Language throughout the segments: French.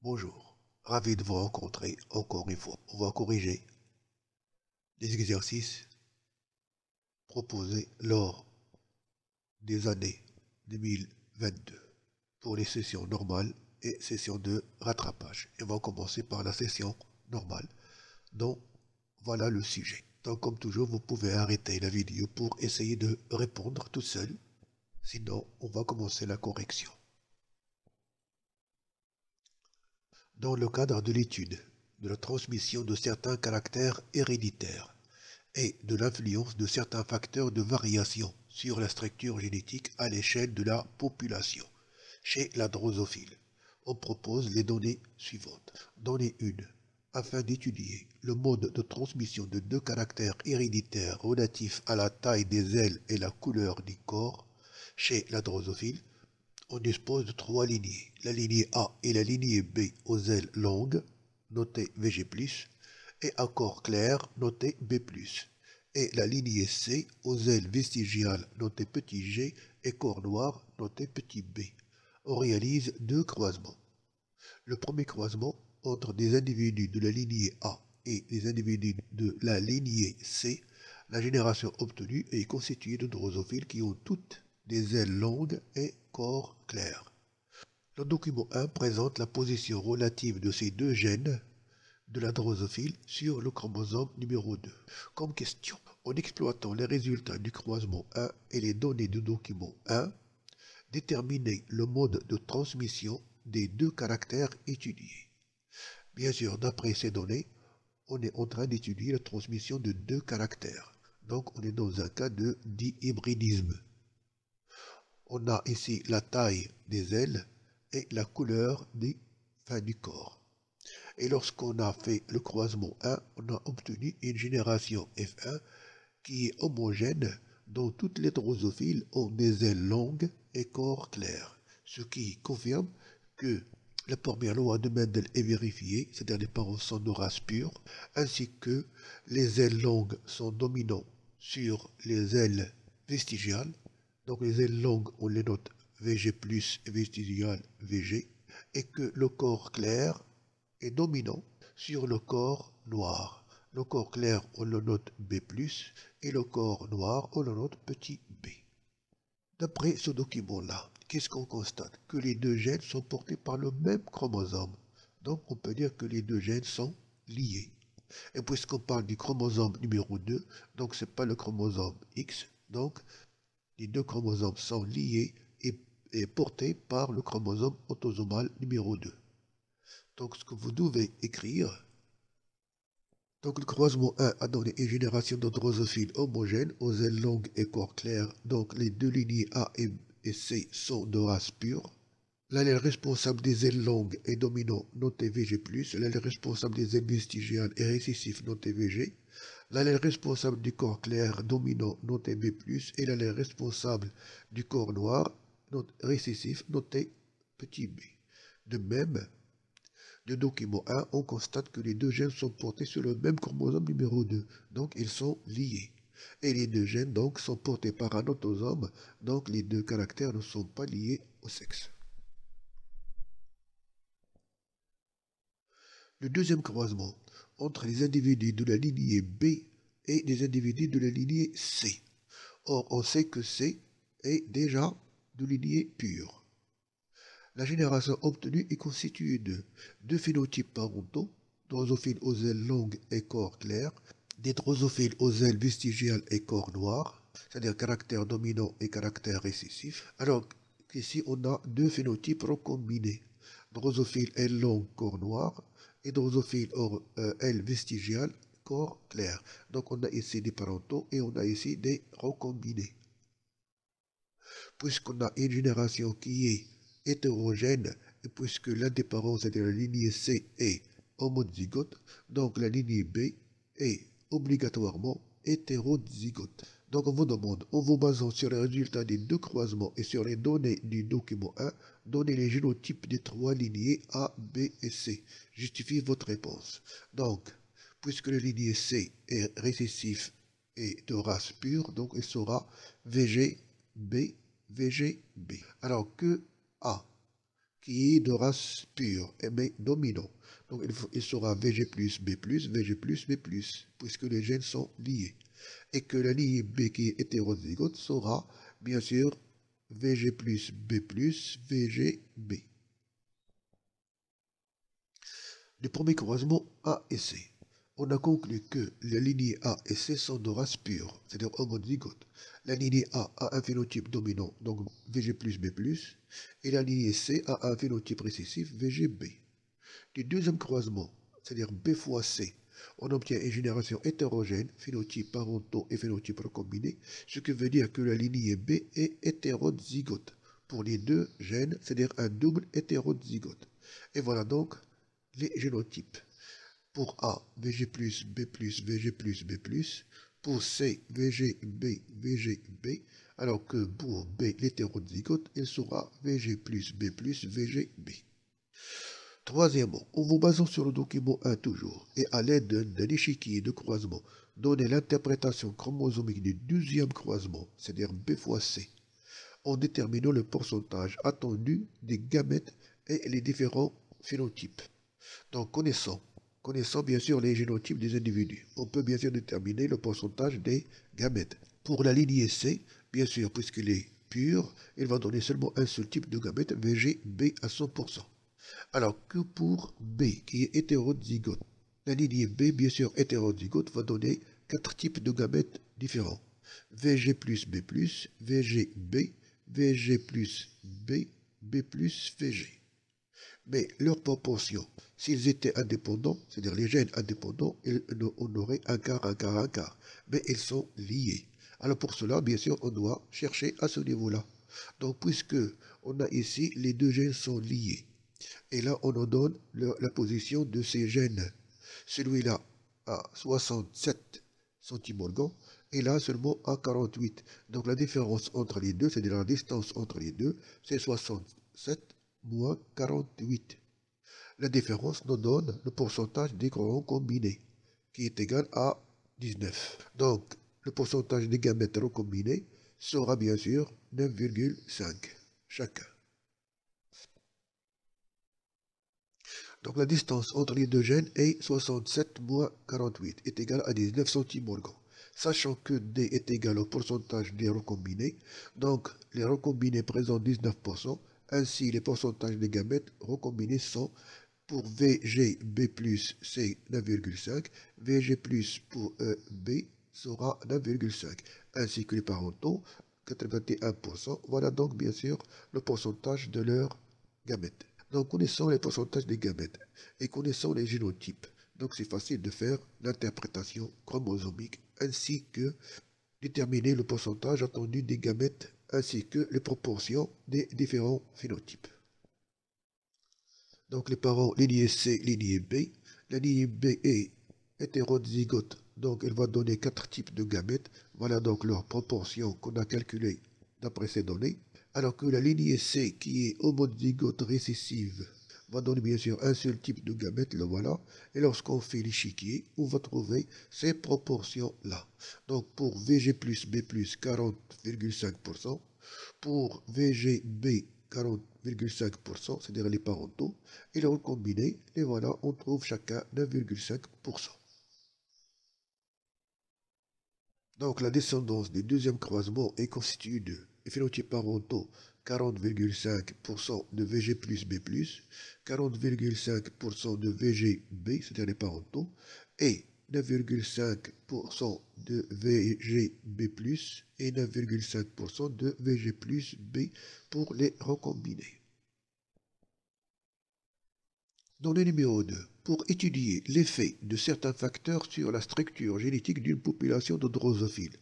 Bonjour, ravi de vous rencontrer encore une fois. On va corriger les exercices proposés lors des années 2022 pour les sessions normales et sessions de rattrapage. Et on va commencer par la session normale. Donc, voilà le sujet. Donc, comme toujours, vous pouvez arrêter la vidéo pour essayer de répondre tout seul. Sinon, on va commencer la correction. Dans le cadre de l'étude de la transmission de certains caractères héréditaires, et de l'influence de certains facteurs de variation sur la structure génétique à l'échelle de la population. Chez la drosophile, on propose les données suivantes. Donnée 1. Afin d'étudier le mode de transmission de deux caractères héréditaires relatifs à la taille des ailes et la couleur du corps, chez la drosophile, on dispose de trois lignées. La lignée A et la lignée B aux ailes longues, notées VG+, et à corps clair, noté B+, et la lignée C aux ailes vestigiales, notées petit g, et corps noir, noté petit b. On réalise deux croisements. Le premier croisement entre des individus de la lignée A et des individus de la lignée C, la génération obtenue est constituée de drosophiles qui ont toutes des ailes longues et corps clair. Le document 1 présente la position relative de ces deux gènes de la drosophile sur le chromosome numéro 2. Comme question, en exploitant les résultats du croisement 1 et les données du document 1, déterminer le mode de transmission des deux caractères étudiés. Bien sûr, d'après ces données, on est en train d'étudier la transmission de deux caractères. Donc, on est dans un cas de dihybridisme. On a ici la taille des ailes et la couleur du corps. Et lorsqu'on a fait le croisement 1, on a obtenu une génération F1 qui est homogène dont toutes les drosophiles ont des ailes longues et corps clair, ce qui confirme que la première loi de Mendel est vérifiée, c'est-à-dire les parents sont de race pure, ainsi que les ailes longues sont dominants sur les ailes vestigiales. Donc les ailes longues, on les note VG+, et vestigiales VG, et que le corps clair est dominant sur le corps noir. Le corps clair, on le note B+, et le corps noir, on le note petit b. D'après ce document-là, qu'est-ce qu'on constate? Que les deux gènes sont portés par le même chromosome. Donc on peut dire que les deux gènes sont liés. Et puisqu'on parle du chromosome numéro 2, donc ce n'est pas le chromosome X, donc les deux chromosomes sont liés et portés par le chromosome autosomal numéro 2. Donc ce que vous devez écrire, donc le croisement 1 a donné une génération de drosophiles homogènes aux ailes longues et corps clair. Donc les deux lignées A et C sont de race pure. L'allèle responsable des ailes longues est dominant noté VG+, l'allèle responsable des ailes vestigiales est récessif noté VG, l'allèle responsable du corps clair dominant noté B+, et l'allèle responsable du corps noir récessif noté petit b. De même, du document 1, on constate que les deux gènes sont portés sur le même chromosome numéro 2, donc ils sont liés. Et les deux gènes donc sont portés par un autosome, donc les deux caractères ne sont pas liés au sexe. Le deuxième croisement entre les individus de la lignée B et les individus de la lignée C. Or, on sait que C est déjà de lignée pure. La génération obtenue est constituée de deux phénotypes parentaux, drosophiles aux ailes longues et corps clair, des drosophiles aux ailes vestigiales et corps noir, c'est-à-dire caractère dominant et caractère récessif, alors qu'ici on a deux phénotypes recombinés, drosophile aile longue, corps noir, et drosophile aile vestigiale, corps clair. Donc on a ici des parentaux et on a ici des recombinés. Puisqu'on a une génération qui est hétérogène, et puisque l'un des parents, c'est-à-dire la lignée C, est homozygote, donc la lignée B est obligatoirement hétérozygote. Donc on vous demande, en vous basant sur les résultats des deux croisements et sur les données du document 1, donnez les génotypes des trois lignées A, B et C. Justifiez votre réponse. Donc, puisque la lignée C est récessif et de race pure, donc il sera VG, B, VGB. Alors que A, qui est de race pure, mais dominant. Donc il sera VG plus B+, VG plus B+, puisque les gènes sont liés. Et que la lignée B qui est hétérozygote sera, bien sûr, VG plus B+, VGB. Du premier croisement A et C, on a conclu que les lignées A et C sont de race pure, c'est-à-dire homozygote. La lignée A a un phénotype dominant, donc VG plus B+, et la lignée C a un phénotype récessif, VGB. Du deuxième croisement, c'est-à-dire B fois C, on obtient une génération hétérogène, phénotypes parentaux et phénotypes recombinés, ce qui veut dire que la lignée B est hétérozygote pour les deux gènes, c'est-à-dire un double hétérozygote. Et voilà donc les génotypes. Pour A, VG+, B+, VG+, B+, pour C, VGB, VGB, alors que pour B, l'hétérozygote, il sera VG+, B+, VGB. Troisièmement, en vous basant sur le document 1 toujours, et à l'aide d'un échiquier de croisement, donnez l'interprétation chromosomique du deuxième croisement, c'est-à-dire B fois C, en déterminant le pourcentage attendu des gamètes et les différents phénotypes. Donc, connaissant bien sûr les génotypes des individus, on peut bien sûr déterminer le pourcentage des gamètes. Pour la lignée C, bien sûr, puisqu'il est pur, il va donner seulement un seul type de gamète, VGB à 100%. Alors que pour B, qui est hétérozygote, la lignée B, bien sûr hétérozygote, va donner 4 types de gamètes différents. VG plus B+, VGB, VG plus B, B plus VG. Mais leur proportion, s'ils étaient indépendants, c'est-à-dire les gènes indépendants, on aurait un quart, un quart, un quart. Mais ils sont liés. Alors pour cela, bien sûr, on doit chercher à ce niveau-là. Donc puisque on a ici, les deux gènes sont liés. Et là, on en donne la position de ces gènes. Celui-là à 67 centimorgans et là seulement à 48. Donc la différence entre les deux, c'est-à-dire la distance entre les deux, c'est 67 moins 48. La différence nous donne le pourcentage des chromosomes combinés, qui est égal à 19. Donc le pourcentage des gamètes recombinés sera bien sûr 9,5 chacun. Donc la distance entre les deux gènes est 67 moins 48 est égal à 19 centimorgans. Sachant que D est égal au pourcentage des recombinés, donc les recombinés présentent 19%, ainsi les pourcentages des gamètes recombinés sont pour VGB+, c'est 9,5, VG+, pour B sera 9,5, ainsi que les parentaux, 81%. Voilà donc bien sûr le pourcentage de leurs gamètes. Donc, connaissant les pourcentages des gamètes et connaissant les génotypes, donc c'est facile de faire l'interprétation chromosomique ainsi que déterminer le pourcentage attendu des gamètes ainsi que les proportions des différents phénotypes. Donc les parents lignée C, lignée B. La lignée B est hétérozygote, donc elle va donner 4 types de gamètes. Voilà donc leur proportion qu'on a calculée d'après ces données. Alors que la lignée C, qui est homozygote récessive, va donner bien sûr un seul type de gamète, le voilà. Et lorsqu'on fait l'échiquier, on va trouver ces proportions-là. Donc pour VG plus B plus 40,5%, pour VGB 40,5%, c'est-à-dire les parentaux, et les recombinés, les voilà, on trouve chacun 9,5%. Donc la descendance du deuxième croisement est constituée de phénotypes parentaux 40,5% de VG plus B+, 40,5% de VGB, c'est-à-dire les parentaux, et 9,5% de VGB+, et 9,5% de VG plus B pour les recombinés. Dans le numéro 2, pour étudier l'effet de certains facteurs sur la structure génétique d'une population de drosophiles,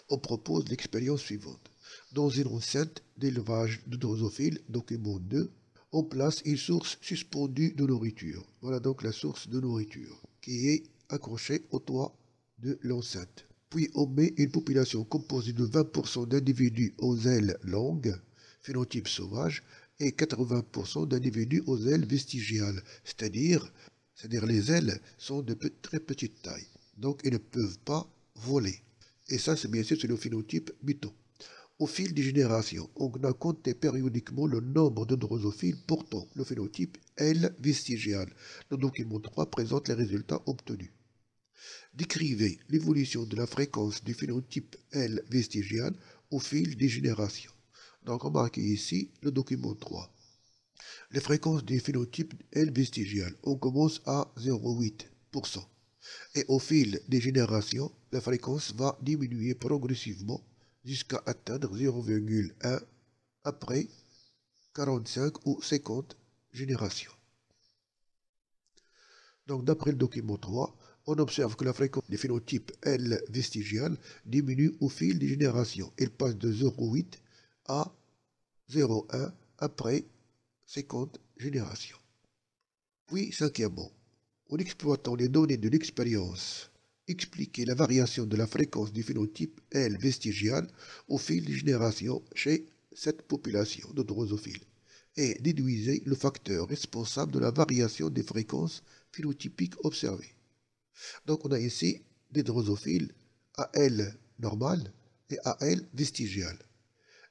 on propose l'expérience suivante. Dans une enceinte d'élevage de drosophiles, document 2, on place une source suspendue de nourriture. Voilà donc la source de nourriture qui est accrochée au toit de l'enceinte. Puis on met une population composée de 20% d'individus aux ailes longues, phénotype sauvage, et 80% d'individus aux ailes vestigiales, c'est-à-dire les ailes sont de très petite taille, donc ils ne peuvent pas voler. Et ça, c'est bien sûr le phénotype mytho. Au fil des générations, on a compté périodiquement le nombre de drosophiles portant le phénotype L vestigial. Le document 3 présente les résultats obtenus. Décrivez l'évolution de la fréquence du phénotype L vestigial au fil des générations. Donc remarquez ici le document 3. Les fréquences du phénotype L vestigial, on commence à 0,8%. Et au fil des générations, la fréquence va diminuer progressivement jusqu'à atteindre 0,1 après 45 ou 50 générations. Donc d'après le document 3, on observe que la fréquence des phénotypes L vestigial diminue au fil des générations. Elle passe de 0,8 à 0,1 après 50 générations. Puis, cinquièmement, en exploitant les données de l'expérience, expliquer la variation de la fréquence du phénotype L vestigial au fil des générations chez cette population de drosophiles et déduisez le facteur responsable de la variation des fréquences phénotypiques observées. Donc on a ici des drosophiles AL normal et AL vestigial.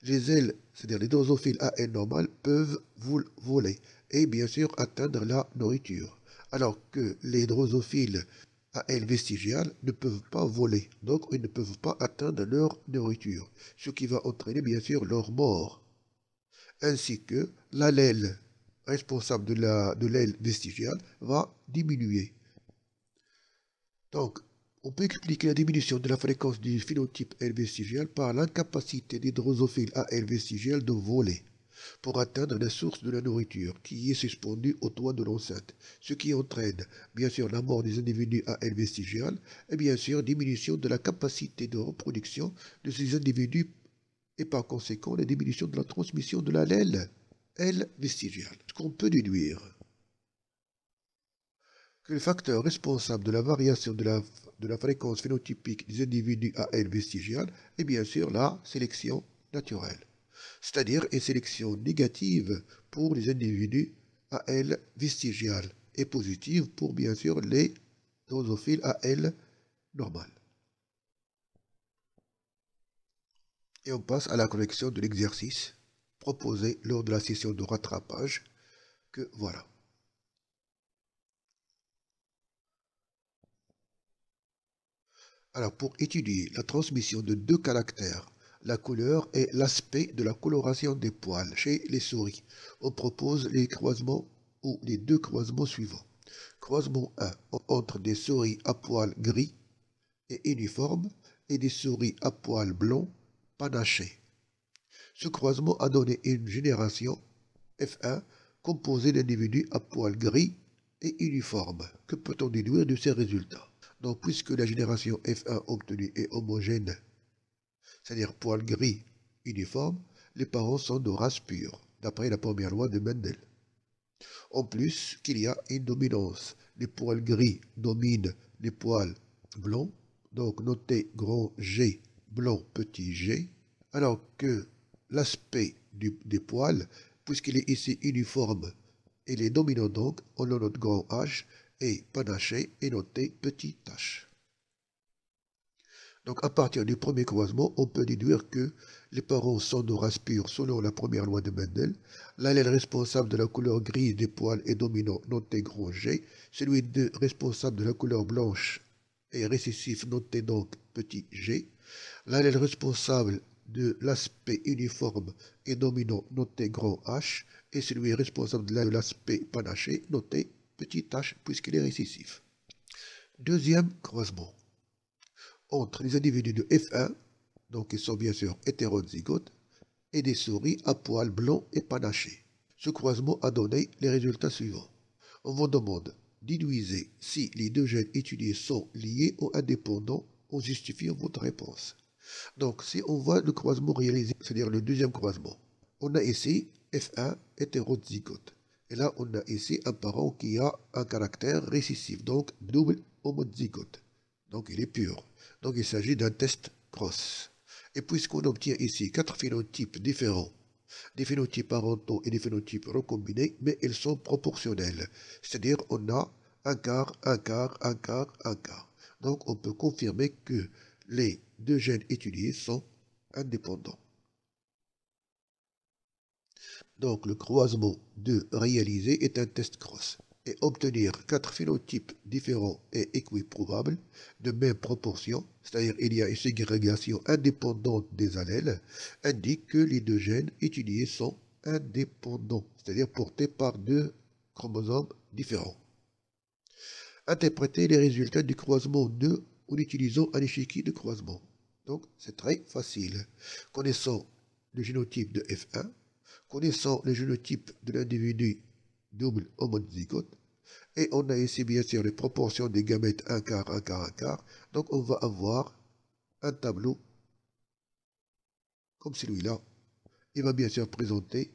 Les ailes, c'est-à-dire les drosophiles AL normal, peuvent voler et bien sûr atteindre la nourriture, alors que les drosophiles AL vestigial ne peuvent pas voler, donc ils ne peuvent pas atteindre leur nourriture, ce qui va entraîner bien sûr leur mort, ainsi que l'allèle responsable de l'aile vestigiale va diminuer. Donc, on peut expliquer la diminution de la fréquence du phénotype L vestigial par l'incapacité des drosophiles AL vestigial de voler pour atteindre la source de la nourriture qui est suspendue au toit de l'enceinte, ce qui entraîne bien sûr la mort des individus AL vestigial et bien sûr diminution de la capacité de reproduction de ces individus et par conséquent la diminution de la transmission de l'allèle L vestigial. Ce qu'on peut déduire que le facteur responsable de la variation de la fréquence phénotypique des individus AL vestigial est bien sûr la sélection naturelle, c'est-à-dire une sélection négative pour les individus AL vestigial et positive pour bien sûr les drosophiles AL normal. Et on passe à la correction de l'exercice proposé lors de la session de rattrapage que voilà. Alors, pour étudier la transmission de deux caractères, la couleur et l'aspect de la coloration des poils chez les souris, on propose les croisements ou les deux croisements suivants. Croisement 1 entre des souris à poils gris et uniformes et des souris à poils blancs panachés. Ce croisement a donné une génération F1 composée d'individus à poils gris et uniformes. Que peut-on déduire de ces résultats? Donc, puisque la génération F1 obtenue est homogène, c'est-à-dire poils gris uniforme, les parents sont de race pure, d'après la première loi de Mendel. En plus, qu'il y a une dominance. Les poils gris dominent les poils blancs, donc notez grand G, blanc petit g, alors que l'aspect des poils, puisqu'il est ici uniforme, il est dominant donc, on le note grand H, et panaché est noté petit h. Donc à partir du premier croisement, on peut déduire que les parents sont de race pure selon la première loi de Mendel. L'allèle responsable de la couleur grise des poils est dominant, noté grand G. Celui responsable de la couleur blanche est récessif, noté donc petit g. L'allèle responsable de l'aspect uniforme est dominant, noté grand H. Et celui responsable de l'aspect panaché, noté petit h, puisqu'il est récessif. Deuxième croisement entre les individus de F1, donc ils sont bien sûr hétérozygotes, et des souris à poils blancs et panachés. Ce croisement a donné les résultats suivants. On vous demande déduisez si les deux gènes étudiés sont liés ou indépendants en justifiant votre réponse. Donc si on voit le croisement réalisé, c'est-à-dire le deuxième croisement, on a ici F1 hétérozygote. Et là, on a ici un parent qui a un caractère récessif, donc double homozygote. Donc il est pur. Donc il s'agit d'un test cross. Et puisqu'on obtient ici 4 phénotypes différents, des phénotypes parentaux et des phénotypes recombinés, mais ils sont proportionnels. C'est-à-dire on a un quart, un quart, un quart, un quart. Donc on peut confirmer que les deux gènes étudiés sont indépendants. Donc le croisement de réaliser est un test cross. Et obtenir 4 phénotypes différents et équiprobables de même proportion, c'est-à-dire il y a une ségrégation indépendante des allèles, indique que les deux gènes étudiés sont indépendants, c'est-à-dire portés par deux chromosomes différents. Interpréter les résultats du croisement 2 en utilisant un échiquier de croisement. Donc c'est très facile. Connaissant le génotype de F1, connaissant le génotype de l'individu double homozygote, et on a ici bien sûr les proportions des gamètes 1 quart, 1 quart, 1 quart. Donc on va avoir un tableau comme celui-là. Il va bien sûr présenter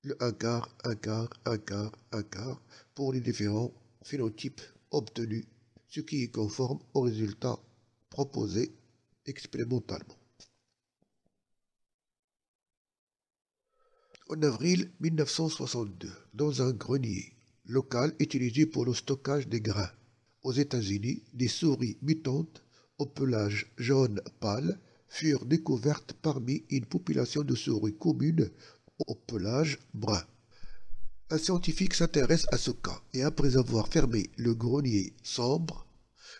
le 1 quart, 1 quart, 1 quart, 1 quart pour les différents phénotypes obtenus, ce qui est conforme au résultat proposé expérimentalement. En avril 1962, dans un grenier local utilisé pour le stockage des grains aux États-Unis, des souris mutantes au pelage jaune pâle furent découvertes parmi une population de souris communes au pelage brun. Un scientifique s'intéresse à ce cas et après avoir fermé le grenier sombre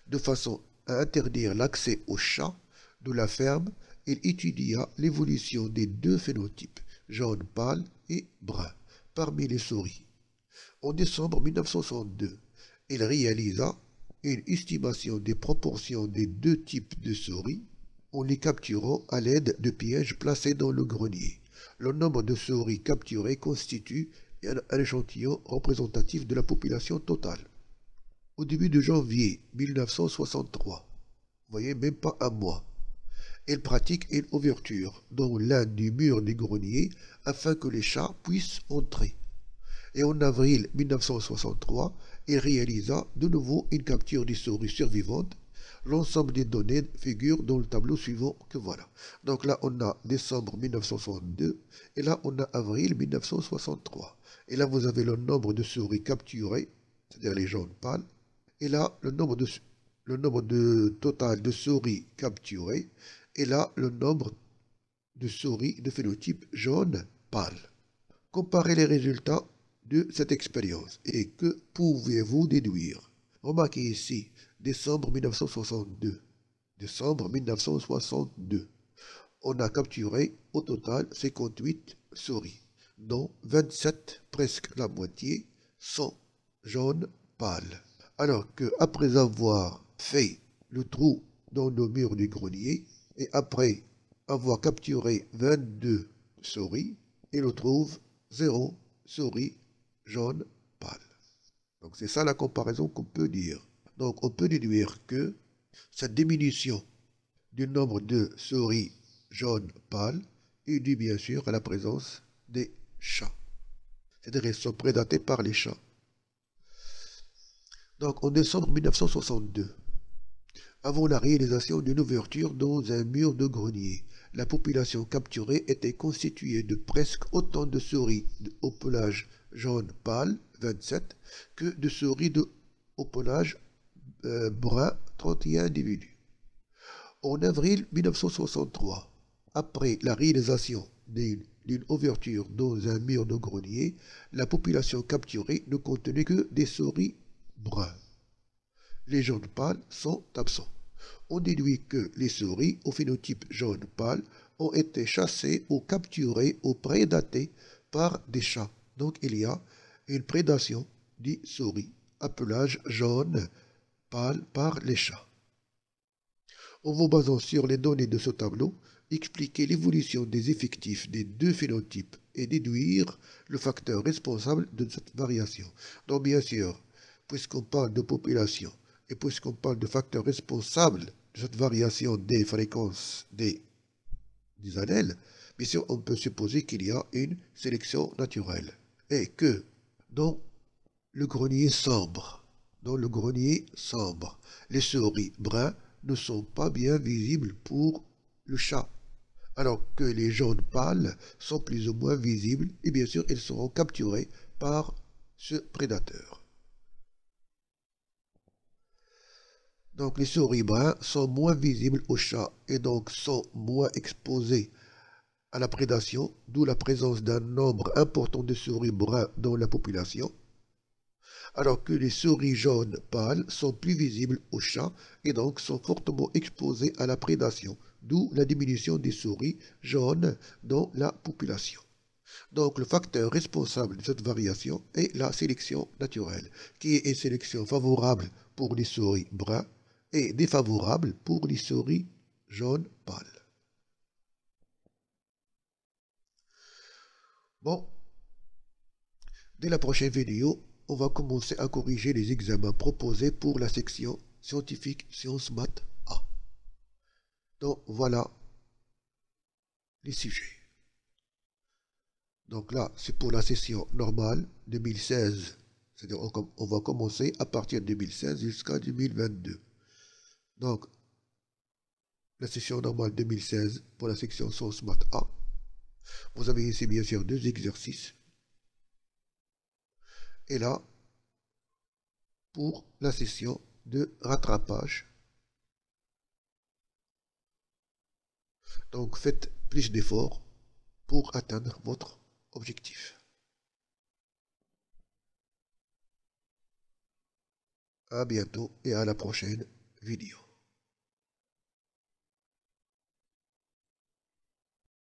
de façon à interdire l'accès aux chats de la ferme, il étudia l'évolution des deux phénotypes, jaune pâle et brun, parmi les souris. En décembre 1962, il réalisa une estimation des proportions des deux types de souris en les capturant à l'aide de pièges placés dans le grenier. Le nombre de souris capturées constitue un échantillon représentatif de la population totale. Au début de janvier 1963, vous voyez, même pas un mois, il pratique une ouverture dans l'un des murs du grenier afin que les chats puissent entrer. Et en avril 1963, il réalisa de nouveau une capture des souris survivantes. L'ensemble des données figure dans le tableau suivant que voilà. Donc là, on a décembre 1962 et là, on a avril 1963. Et là, vous avez le nombre de souris capturées, c'est-à-dire les jaunes pâles. Et là, le nombre total de souris capturées. Et là, le nombre de souris de phénotype jaune pâle. Comparez les résultats de cette expérience et que pouvez-vous déduire? Remarquez ici, décembre 1962. Décembre 1962. On a capturé au total 58 souris, dont 27, presque la moitié, sont jaunes pâles. Alors que après avoir fait le trou dans le mur du grenier et après avoir capturé 22 souris, il retrouve 0 souris jaune pâle. Donc c'est ça la comparaison qu'on peut dire. Donc on peut déduire que cette diminution du nombre de souris jaune pâle est due bien sûr à la présence des chats. C'est-à-dire qu'elles sont prédatées par les chats. Donc en décembre 1962, avant la réalisation d'une ouverture dans un mur de grenier, la population capturée était constituée de presque autant de souris au pelage jaune pâle, 27, que de souris au pelage brun, 31 individus. En avril 1963, après la réalisation d'une ouverture dans un mur de grenier, la population capturée ne contenait que des souris bruns. Les jaunes pâles sont absents. On déduit que les souris au phénotype jaune pâle ont été chassées ou capturées ou prédatées par des chats. Donc il y a une prédation des souris à pelage jaune pâle par les chats. En vous basant sur les données de ce tableau, expliquez l'évolution des effectifs des deux phénotypes et déduire le facteur responsable de cette variation. Donc bien sûr, puisqu'on parle de population et puisqu'on parle de facteurs responsables de cette variation des fréquences des allèles, bien sûr, on peut supposer qu'il y a une sélection naturelle et que dans le grenier sombre, les souris bruns ne sont pas bien visibles pour le chat, alors que les jaunes pâles sont plus ou moins visibles et bien sûr, ils seront capturés par ce prédateur. Donc les souris bruns sont moins visibles aux chats et donc sont moins exposés à la prédation, d'où la présence d'un nombre important de souris bruns dans la population, alors que les souris jaunes pâles sont plus visibles aux chats et donc sont fortement exposées à la prédation, d'où la diminution des souris jaunes dans la population. Donc le facteur responsable de cette variation est la sélection naturelle, qui est une sélection favorable pour les souris bruns et défavorable pour les souris jaunes pâles. Bon, dès la prochaine vidéo, on va commencer à corriger les examens proposés pour la section scientifique Sciences Maths A. Donc voilà les sujets. Donc là, c'est pour la session normale 2016. C'est-à-dire on va commencer à partir de 2016 jusqu'à 2022. Donc, la session normale 2016 pour la section Sciences Maths A. Vous avez ici bien sûr 2 exercices. Et là, pour la session de rattrapage. Donc, faites plus d'efforts pour atteindre votre objectif. À bientôt et à la prochaine vidéo.